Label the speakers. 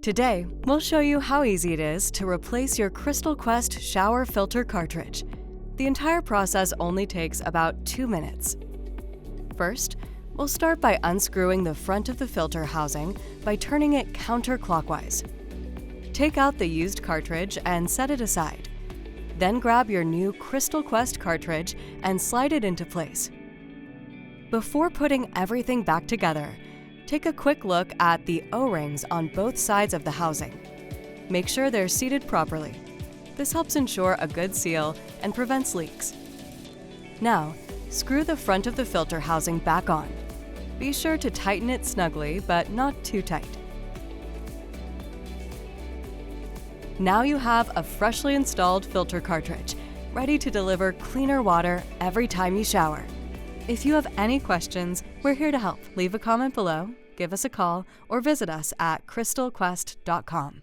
Speaker 1: Today, we'll show you how easy it is to replace your Crystal Quest shower filter cartridge. The entire process only takes about 2 minutes. First, we'll start by unscrewing the front of the filter housing by turning it counterclockwise. Take out the used cartridge and set it aside. Then grab your new Crystal Quest cartridge and slide it into place. Before putting everything back together, take a quick look at the O-rings on both sides of the housing. Make sure they're seated properly. This helps ensure a good seal and prevents leaks. Now, screw the front of the filter housing back on. Be sure to tighten it snugly, but not too tight. Now you have a freshly installed filter cartridge, ready to deliver cleaner water every time you shower. If you have any questions, we're here to help. Leave a comment below, give us a call, or visit us at crystalquest.com.